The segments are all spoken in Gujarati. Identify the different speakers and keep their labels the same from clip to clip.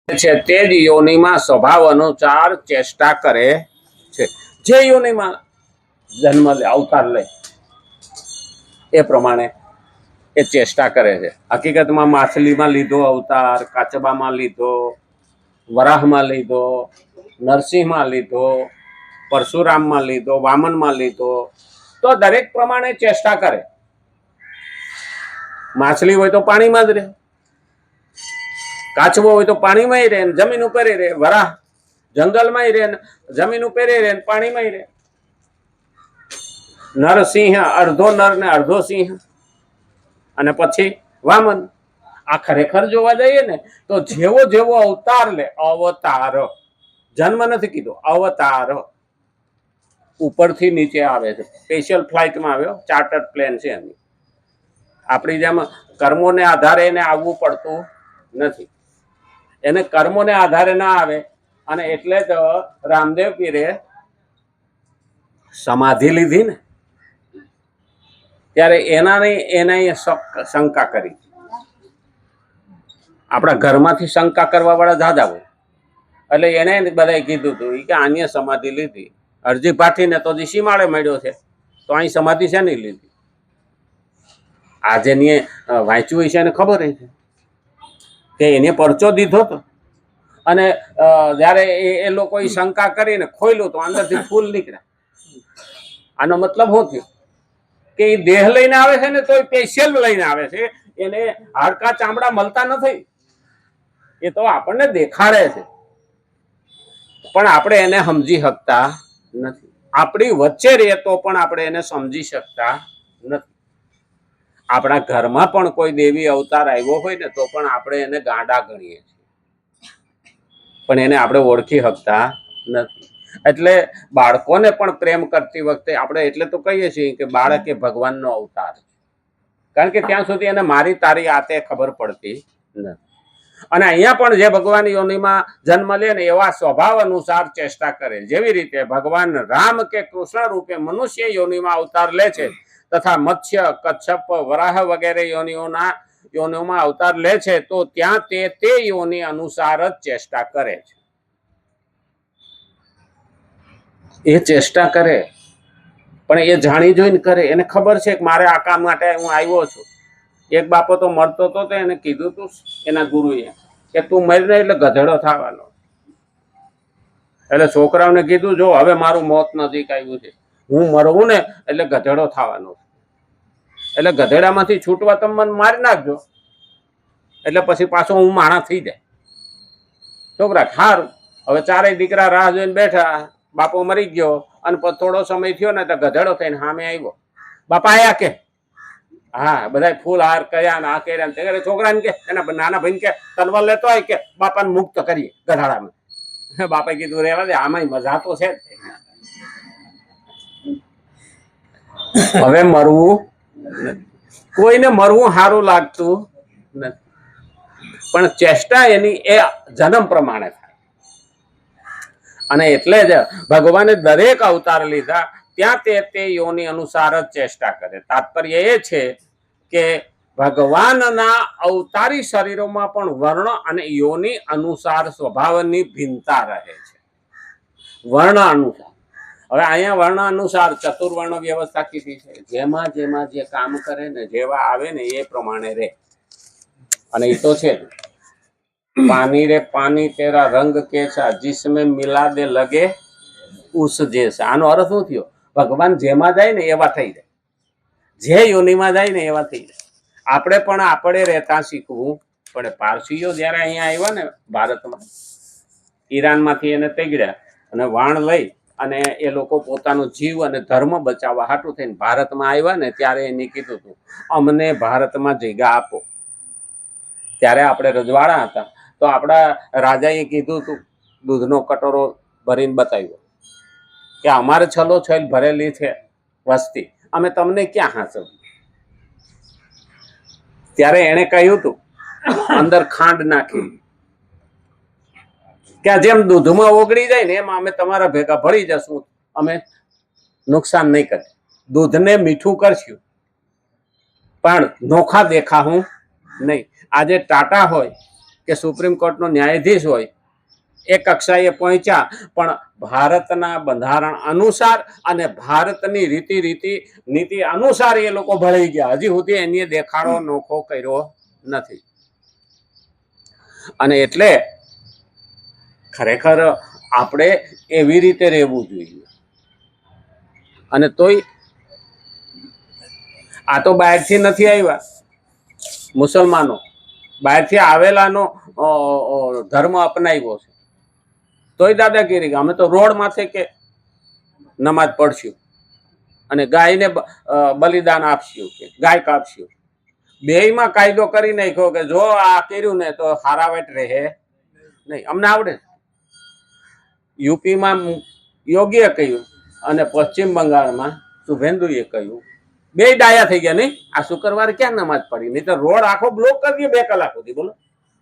Speaker 1: છે તે જ યોનિમાં સ્વભાવ અનુસાર ચેષ્ટા કરે છે. જે યોનિમાં જન્મ લે, અવતાર લે, એ પ્રમાણે એ ચેષ્ટા કરે છે. હકીકતમાં માછલીમાં લીધો અવતાર, કાચબામાં લીધો, વરાહમાં લીધો, નરસિંહમાં લીધો, પરશુરામમાં લીધો, વામનમાં લીધો, તો દરેક પ્રમાણે ચેષ્ટા કરે. માછલી હોય તો પાણીમાં જ રહે, કાચબો હોય તો પાણીમાં રહે, જમીન ઉપર રહે, વરાહ જંગલમાં રહે, જમીન ઉપર રહે, પાણીમાં રહે. નરસિંહ અડધો નર ને અડધો સિંહ, અને પછી વામન. આ ખરેખર જોવા જઈએ ને તો જેવો જેવો અવતાર લે, અવતાર, જન્મ નથી કીધો, અવતાર. ઉપરથી નીચે આવે છે, સ્પેશિયલ ફ્લાઇટમાં આવ્યો, ચાર્ટર્ડ પ્લેન છે એની. આપણી જેમ કર્મોને આધારે એને આવવું પડતું નથી. એને કર્મોને આધારે ના આવે, અને એટલે જ રામદેવ પીરે સમાધિ લીધી ને, ત્યારે એને શંકા કરી. આપણા ઘરમાંથી શંકા કરવા વાળા દાદા હોય, એટલે એને બધાએ કીધું હતું કે આની સમાધિ લીધી. અરજી પાઠીને તો સીમાડે મળ્યો છે, તો અહીં સમાધિ છે નહીં લીધી. આજે વાંચ્યું હોય છે એને ખબર છે કે એને પરચો દીધો હતો, અને જયારે એ લોકો શંકા કરીને ખોલ્યું તો અંદરથી ફૂલ નીકળ્યા. આનો મતલબ શું થયો કે એ દેહ લઈને આવે છે ને, તો એ સ્પેશિયલ લઈને આવે છે. એને હાડકા ચામડા મળતા નથી, એ તો આપણને દેખાડે છે, પણ આપણે એને સમજી શકતા નથી. આપણી વચ્ચે રહે તો પણ આપણે એને સમજી શકતા નથી. આપણા ઘરમાં પણ કોઈ દેવી અવતાર આવ્યો હોય ને, તો પણ આપણે એને ગાંડા ગણીએ છીએ, પણ એને આપણે ઓળખી શકતા નથી. એટલે બાળકોને પણ પ્રેમ કરતી વખતે આપણે એટલે તો કહીએ છીએ કે બાળક એ ભગવાનનો અવતાર છે, કારણ કે ત્યાં સુધી એને મારી તારી આતે ખબર પડતી નથી. અને અહીંયા પણ જે ભગવાન યોનિમાં જન્મ લે ને, એવા સ્વભાવ અનુસાર ચેષ્ટા કરે. જેવી રીતે ભગવાન રામ કે કૃષ્ણ રૂપે મનુષ્ય યોનિમાં અવતાર લે છે, તથા મત્સ્ય, કચ્છપ, વરાહ વગેરે યોનિઓમાં અવતાર લે છે, તો ત્યાં તે યોનિ અનુસાર જ ચેષ્ટા કરે છે. એ ચેષ્ટા કરે, પણ એ જાણી જોઈને કરે. એને ખબર છે કે મારે આ કામ માટે હું આવ્યો છું. એક બાપો તો મરતો હતો, તો એને કીધું તું એના ગુરુએ કે તું મરીને એટલે ગધેડો થવાનો. એટલે છોકરાઓને કીધું, જો હવે મારું મોત નજીક આવ્યું છે, હું મરવું ને એટલે ગધેડો થવાનો, એટલે ગધેડામાંથી છૂટવા તમે મને મારી નાખજો, એટલે પછી પાછો હું માણસ થઈ જાય. છોકરા સારું. હવે ચારેય દીકરા રાહ જોઈને બેઠા. બાપો મરી ગયો, અને થોડો સમય થયો ને તો ગધેડો થઈને સામે આવ્યો. બાપા આયા કે? હા, બધા ફૂલ હાર કર્યા ને આ કર્યા ને. છોકરાને કે એના નાના ભાઈને કે તલવાર લેતો હોય કે બાપાને મુક્ત કરીએ ગધાડામાં. બાપાએ કીધું રેવા દે, આમાં મજા તો છે. હવે મરવું, કોઈને મરવું સારું લાગતું નથી, પણ ચેષ્ટા એની એ જન્મ પ્રમાણે થાય. અને એટલે જ ભગવાને દરેક અવતાર લીધા, ત્યાં તે યોનિ અનુસાર જ ચેષ્ટા કરે. તાત્પર્ય એ છે કે ભગવાનના અવતારી શરીરોમાં પણ વર્ણ અને યોનિ અનુસાર સ્વભાવની ભિન્નતા રહે છે. વર્ણ અનુસાર. હવે અહીંયા વર્ણ અનુસાર ચતુર્વર્ણ વ્યવસ્થા કીધી છે. જેમાં જે કામ કરે ને, જેવા આવે ને એ પ્રમાણે રહે. અને એ તો છે પાણી રે પાણી તેરા રંગ કેસા, जिसमें मिला दे लगे उस जैसा. આનો અર્થ શું થયો? ભગવાન જેમાં જાય ને એવા થઈ જાય, જે યોનિમાં જાય ને એવા થઈ જાય. આપણે રહેતા શીખવું પડે. પારસીઓ જયારે અહીંયા આવ્યા ને ભારતમાં, ઈરાનમાંથી એને તેગડ્યા અને વાણ લઈ અને એ લોકો પોતાનો જીવ અને ધર્મ બચાવવા હાટું થઈને ભારતમાં આવ્યા ને, ત્યારે એને કીધું હતું અમને ભારતમાં જગ્યા આપો. ત્યારે આપણે રજવાડા હતા, તો આપણા રાજાએ કીધું હતું, દૂધનો કટોરો ભરીને બતાવ્યો કે અમારે છલો છલ ભરેલી છે વસ્તી, અમે તમને ક્યાં હાંસવ. ત્યારે એને કહ્યું હતું અંદર ખાંડ નાખી કે જેમ દૂધમાં ઓગળી જાય ને એમ અમે તમારા ભેગા ભળી જશું, અમે નુકસાન નહીં કરીએ. દૂધને મીઠું કરશું પણ નોખા દેખાવું નહીં. આજે ટાટા હોય કે સુપ્રીમ કોર્ટનો ન્યાયાધીશ હોય એ કક્ષાએ પહોંચ્યા, પણ ભારતના બંધારણ અનુસાર અને ભારતની નીતિ અનુસાર એ લોકો ભળી ગયા. હજી સુધી એની દેખાડો નોખો કર્યો નથી. અને એટલે ખરેખર આપણે એવી રીતે રહેવું જોઈએ. અને તોય આ તો બહારથી નથી આવ્યા મુસલમાનો, બહારથી આવેલાનો ધર્મ અપનાવ્યો છે. તોય દાદાગીરી, અમે તો રોડ માથે કે નમાજ પડશું અને ગાયને બલિદાન આપશું કે ગાય કાપશું. બેયમાં કાયદો કરી નાખ્યો કે જો આ કર્યું ને તો હારાવેટ રહે નહીં. અમને આવડે. યુપીમાં યોગીએ કહ્યું અને પશ્ચિમ બંગાળમાં શુભેન્દુએ કહ્યું. બે ડાયા થઈ ગયા નહીં. આ શુક્રવારે ક્યાં નમાજ પડી? નહીં તો રોડ આખો બ્લોક કરી દે 2 કલાક સુધી. બોલો,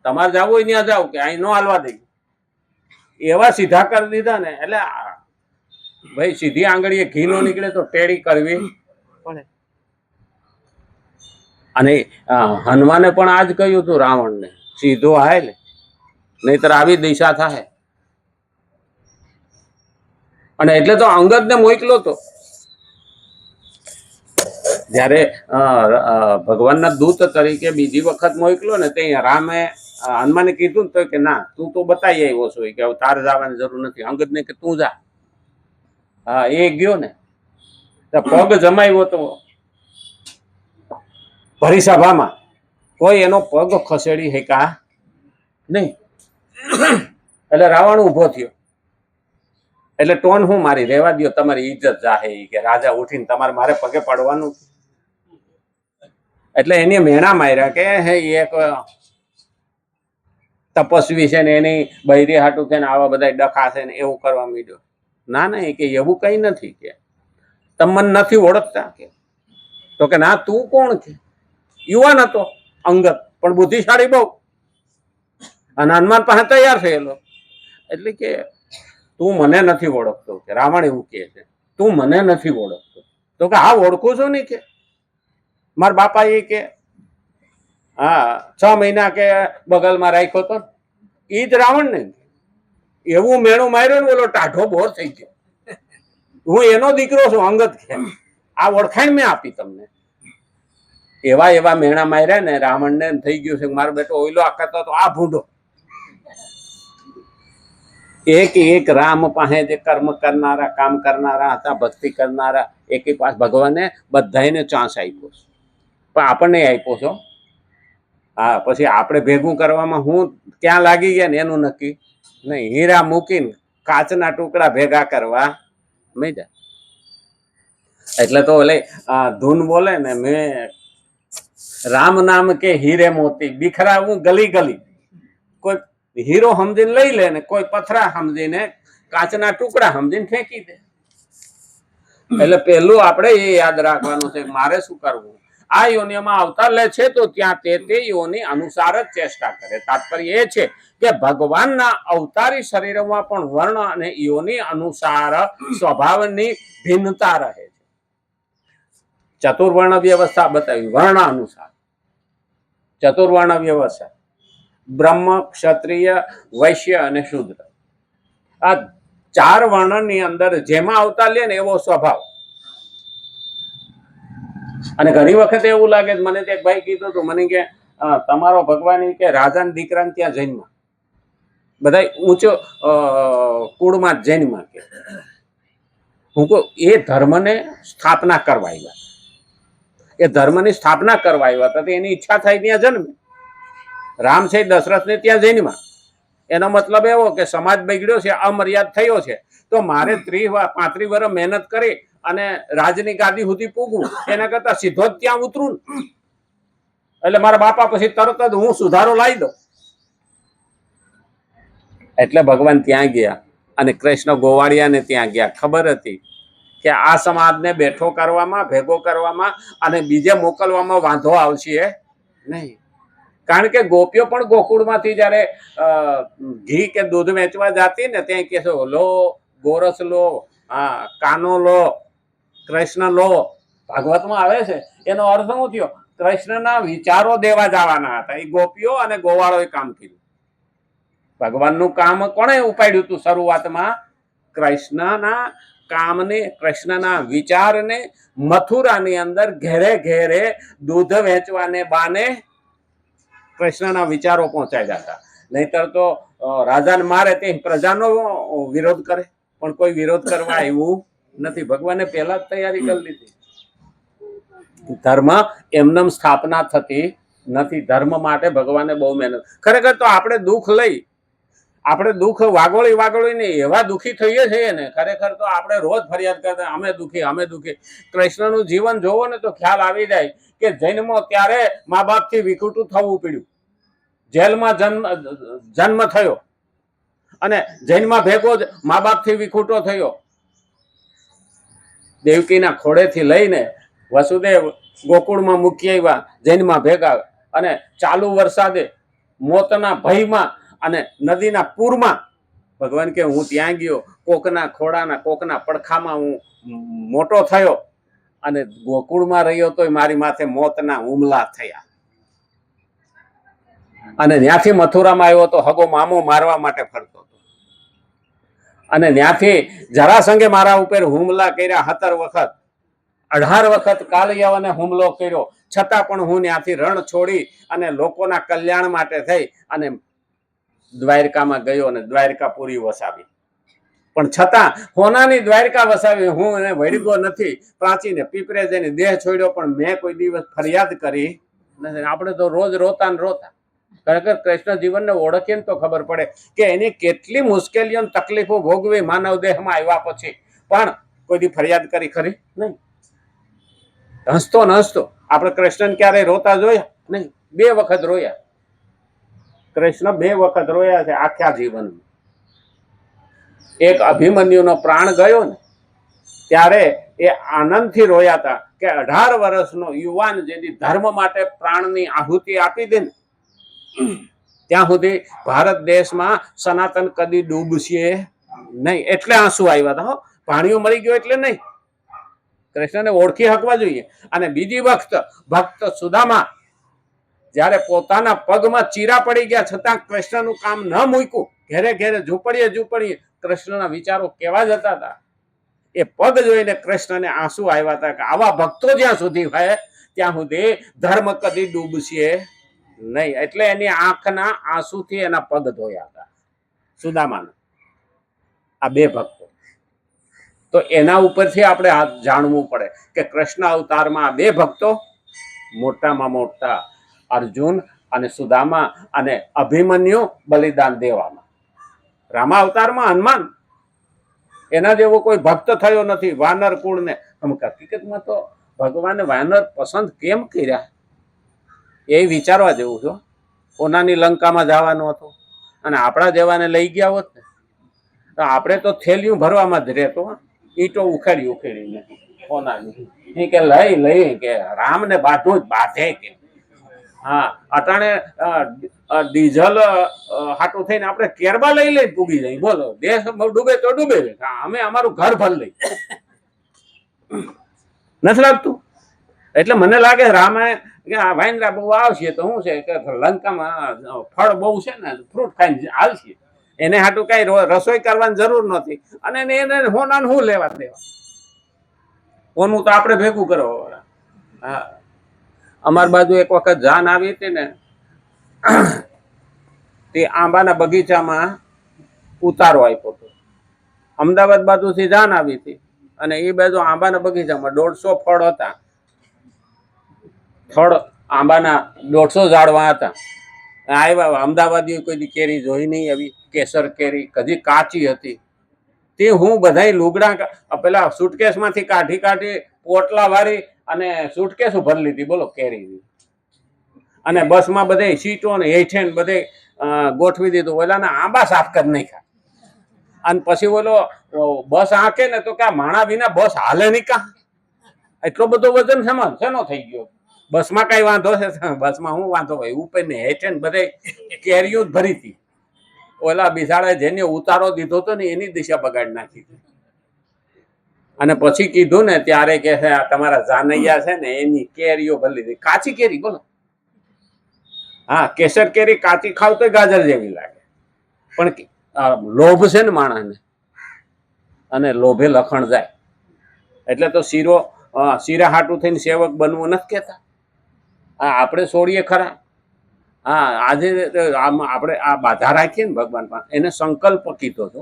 Speaker 1: તમારે જવું હોય ત્યાં જાવ કે અહીં ન હાલવા દઈએ. એવા સીધા કરી દીધા ને. એટલે ભાઈ સીધી આંગળીએ ઘી નો નીકળે તો ટેડી કરવી પડે. અને હનુમાને પણ આજ કહ્યું હતું રાવણને, સીધો હાય નહીતર આવી દિશા થાય. અને એટલે તો અંગદને મોકલો તો. જ્યારે ભગવાનના દૂત તરીકે બીજી વખત મોકલો ને, તે રામે હનુમાને કીધું તો કે ના, તું તો બતાવી આવ્યો છો કે તારે જવાની જરૂર નથી. અંગદને કે તું જા. હા, એ ગયો ને, પગ જમાવ્યો તો ભરી સભામાં કોઈ એનો પગ ખસેડી શકા નહીં. એટલે રાવણ ઉભો થયો. એટલે ટોન હું મારી રહેવા દો, તમારી ઇજ્જત જાહે કે રાજા ઉઠીને તમારે મારે પગે પડવાનું. એટલે એને મેણા માર્યા કે હે એક તપસ્વી છે ને એની બૈરી હાટું છે ને આવા બધા ડખા છે ને એવું કરવા માંડ્યો. ના ના, કે એવું કઈ નથી, કે તમે મને નથી ઓળખતા કે. તો કે ના, તું કોણ છે? યુવાન હતો અંગદ, પણ બુદ્ધિશાળી બહુ. અને હનુમાન પાસે તૈયાર થયેલો. એટલે કે તું મને નથી ઓળખતો કે. રાવણ એવું કહે છે, તું મને નથી ઓળખતો. તો કે હા, ઓળખું છું ને કે. મારા બાપા એ કે હા 6 મહિના કે બગલમાં રાખ્યો તો. એ જ રાવણ ને એવું મેણું માર્યો ને, ઓલો ટાઢો બોર થઈ ગયો. હું એનો દીકરો છું અંગદ કે. આ ઓળખાણ મેં આપી તમને. એવા મેણા માર્યા ને રાવણને થઈ ગયું છે મારો બેટો ઓઈલો આ કરતો તો આ ભૂંડો. એક રામ પાસે જે કર્મ કરનારા, કામ કરનારા હતા, ભક્તિ કરનારા, એકે પાસ ભગવાને બધાને ચાન્સ આપ્યો. પણ આપણને આપ્યો છો. હા, પછી આપણે ભેગું કરવામાં હું ક્યાં લાગી ગયા ને એનું નક્કી નહીં. હીરા મૂકીને કાચના ટુકડા ભેગા કરવા મજા. એટલે તો ઓલે ધૂન બોલે ને, મેં રામ નામ કે હીરે મોતી બિખરાવું ગલી ગલી. કોઈ હીરો સમજીને લઈ લે ને કોઈ પથરા સમજીને કાચના ટુકડા સમજીને ફેંકી દે. એટલે પેલું આપણે એ યાદ રાખવાનું છે, મારે શું કરવું. આ યોનિમાં અવતાર લે છે તો ત્યાં તે યોનિ અનુસાર જ ચેષ્ટા કરે. તાત્પર્ય એ છે કે ભગવાનના અવતારી શરીરમાં પણ વર્ણ અને યોનિ અનુસાર સ્વભાવની ભિન્નતા રહે છે. ચતુર્વર્ણ વ્યવસ્થા બતાવી, વર્ણ અનુસાર ચતુર્વર્ણ વ્યવસ્થા. બ્રહ્મ, ક્ષત્રિય, વૈશ્ય અને શૂદ્ર. આ 4 વર્ણની અંદર જેમાં અવતાર લે ને એવો સ્વભાવ. અને ઘણી વખત એવું લાગે, મને એક ભાઈ કીધું હતું, મને કે તમારો ભગવાન કે રાજાના દીકરાને ત્યાં જન્મ, બધા ઊંચો કુળમાં જન્મ કે. હું કહું એ ધર્મને સ્થાપના કરવા આવ્યા. એ ધર્મની સ્થાપના કરવા આવ્યા હતા, એની ઈચ્છા થાય ત્યાં જન્મે. રામ છે દશરથને ત્યાં જન્મા. એનો મતલબ એવો કે સમાજ બગડ્યો છે, અમર્યાદ થયો છે, તો મારે 30-35 વર્ષ મહેનત કરી અને રાજની ગાદી સુધી પૂગવું, એના કરતા સીધો જ ત્યાં ઉતરું. એટલે મારા બાપા પછી તરત જ હું સુધારો લાવી દઉં. એટલે ભગવાન ત્યાં ગયા અને કૃષ્ણ ગોવાળિયાને ત્યાં ગયા. ખબર હતી કે આ સમાજને બેઠો કરવામાં, ભેગો કરવામાં અને બીજે મોકલવામાં વાંધો આવશે નહીં. કારણ કે ગોપીઓ પણ ગોકુળમાંથી જયારે ઘી કે દૂધ વેચવા જતી ને, ત્યાં કહેશો લો ગોરસ લો, કાનો લો, કૃષ્ણ લો. ભાગવતમાં આવે છે. એનો અર્થ શું થયો? કૃષ્ણના વિચારો દેવા જવાના હતા. એ ગોપીઓ અને ગોવાળોએ કામ કર્યું. ભગવાનનું કામ કોણે ઉપાડ્યું હતું શરૂઆતમાં? કૃષ્ણના કામને, કૃષ્ણના વિચારને મથુરાની અંદર ઘેરે ઘેરે દૂધ વેચવાને બાને કૃષ્ણના વિચારો પહોંચાડ્યા હતા. નહીતર તો રાજાને મારે તે પ્રજાનો વિરોધ કરે, પણ કોઈ વિરોધ કરવા આવ્યું નથી. ભગવાને પહેલા જ તૈયારી કરી લીધી. ધર્મ એમનેમ સ્થાપના થતી નથી. ધર્મ માટે ભગવાને બહુ મહેનત. ખરેખર તો આપણે દુઃખ લઈ, આપણે દુઃખ વાગોળીને એવા દુઃખી થઈએ છીએ ને, ખરેખર તો આપણે રોજ ફરિયાદ કરતા અમે દુઃખી. કૃષ્ણનું જીવન જોવો ને તો ખ્યાલ આવી જાય કે જન્મો ત્યારે મા બાપથી વિખૂટું થવું પડ્યું, જેલમાં જન્મ થયો અને જૈનમાં ભેગો જ મા બાપથી વિખૂટો થયો. દેવકીના ખોડેથી લઈને વસુદેવ ગોકુળમાં મૂકી આવ્યા, જૈનમાં ભેગા, અને ચાલુ વરસાદે મોતના ભયમાં અને નદીના પૂરમાં ભગવાન કે હું ત્યાં ગયો, કોકના ખોડાના કોકના પડખામાં હું મોટો થયો અને ગોકુળમાં રહ્યો તોય મારી માથે મોતના હુમલા થયા. અને ત્યાંથી મથુરામાં આવ્યો તો હગો મામો મારવા માટે ફરતો હતો, અને ત્યાંથી જરાસંઘે મારા ઉપર હુમલા કર્યા 17 વખત, 18 વખત કાલયવને હુમલો કર્યો, છતાં પણ હું ત્યાંથી રણ છોડી અને લોકોના કલ્યાણ માટે થઈ અને દ્વારકામાં ગયો અને દ્વારકાપુરી વસાવી. પણ છતાં હોનાની દ્વારકા વસાવી હું એને વળગો નથી. પ્રાચીને પીપરે જઈને દેહ છોડ્યો, પણ મેં કોઈ દિવસ ફરિયાદ કરી નથી. આપણે તો રોજ રોતા ને રોતા. ખરેખર કૃષ્ણ જીવનને ઓળખીને તો ખબર પડે કે એની કેટલી મુશ્કેલીઓ તકલીફો ભોગવી માનવ દેહમાં આવ્યા પછી, પણ કોઈ ફરિયાદ કરી ખરી નહીં. હસતો ન હસતો. આપણે કૃષ્ણને ક્યારેય રોતા જોયા નહીં? 2 વખત રોયા. કૃષ્ણ 2 વખત રોયા છે આખા જીવનમાં. એક અભિમન્યુનો પ્રાણ ગયો ને ત્યારે એ આનંદથી રોયા હતા કે 18 વર્ષનો યુવાન જેથી ધર્મ માટે પ્રાણની આહુતિ આપી દે ને, ત્યાં સુધી ભારત દેશમાં સનાતન કદી ડૂબશે નહીં. એટલે આંસુ આવ્યા હતા. ભાણિયો મરી ગયો એટલે નહીં. કૃષ્ણને ઓળખી શકવા જોઈએ. અને બીજી વખત ભક્ત સુદામા જ્યારે પોતાના પગમાં ચીરા પડી ગયા છતાં કૃષ્ણનું કામ ન મૂક્યું, ઘેરે ઘેરે ઝૂંપડીએ કૃષ્ણના વિચારો કેવા જતા હતા, એ પગ જોઈને કૃષ્ણને આંસુ આવ્યા હતા કે આવા ભક્તો જ્યાં સુધી હોય ત્યાં સુધી ધર્મ કદી ડૂબશે નહીં. એટલે એની આંખના આંસુથી એના પગ ધોયા હતા સુદામાના, આ 2 ભક્તો. તો એના ઉપરથી આપણે જાણવું પડે કે કૃષ્ણ અવતારમાં આ 2 ભક્તો મોટામાં મોટા, અર્જુન અને સુદામા અને અભિમન્યુ બલિદાન દેવામાં. રામા અવતારમાં હનુમાન, એના જેવો કોઈ ભક્ત થયો નથી વાનર કુળને. હકીકતમાં તો ભગવાને વાનર પસંદ કેમ કર્યા એ વિચારવા જેવું છે. ઓનાની લંકામાં જવાનો હતો અને આપણા જેવાને લઈ ગયા હોત ને તો આપણે તો થેલીઓ ભરવામાં જ રહેતો. ઈંટો ઉખેડીને ઓનાની એ કે લઈ કે રામને બાંધવું જ બાંધે કે. હા, અટાણે ડીઝલ હાટું થઈને આપણે કેરબા લઈ પૂગી જાય. બોલો, દેશ ડૂબે તો ડૂબે, અમે અમારું ઘર ભર લઈ. નથી લાગતું? એટલે મને લાગે રામે કે આ વાંદરા બહુ આવશે તો શું છે કે લંકામાં ફળ બહુ છે ને, ફ્રૂટ ખાઈને આવશે, એને હાટું કઈ રસોઈ કરવાની જરૂર નથી. અને એને હોનાને શું લેવા દેવા? હોનું તો આપણે ભેગું કરવા. હા, અમાર બાજુ એક વખત જાન આવી હતી ને, તે આંબાના બગીચામાં ઉતારો આપ્યો હતો. અમદાવાદ બાજુથી જાન આવી હતી અને એ બાજુ આંબાના બગીચામાં 150 ફળ હતા. ફળ આંબાના 150 ઝાડવા હતા. આવ્યા અમદાવાદીઓ કોઈ કેરી જોઈ નહીં આવી, કેસર કેરી કદી કાચી હતી. તે હું બધા લુગડા પેલા સુટકેસમાંથી કાઢી પોટલા વાળી અને સુટકેસો ભરી લીધી. બોલો, કેરી. અને બસમાં બધે સીટો ને હેઠે બધે ગોઠવી દીધું. ઓલાના આંબા સાફ કરી નાખ્યા. અને પછી ઓલો બસ આંકે ને તો કે માણા વિના બસ હાલે નહીં કા? એટલો બધો વજન શેનો થઈ ગયો? બસમાં કઈ વાંધો છે? બસમાં શું વાંધો હોય? ઉપર ને હેઠે ને બધે કેરીઓ જ ભરી હતી. ઓલા બિસાડે જેને ઉતારો દીધો હતો ને એની દિશા બગાડી નાખી. અને પછી કીધું ને ત્યારે કે તમારા જાનૈયા છે ને એની કેરીઓ ભરી લીધી. કાચી કેરી. બોલો, હા, કેસર કેરી કાચી ખાવ તો ગાજર જેવી લાગે. પણ લોભ છે ને માણસને, અને લોભે લખણ જાય. એટલે તો શીરા હાટું થઈને સેવક બનવું નથી કહેતા. આપણે છોડીએ ખરા. આજે આપણે આ બાધા રાખીએ ને ભગવાન પાસે, એને સંકલ્પ કીધો હતો.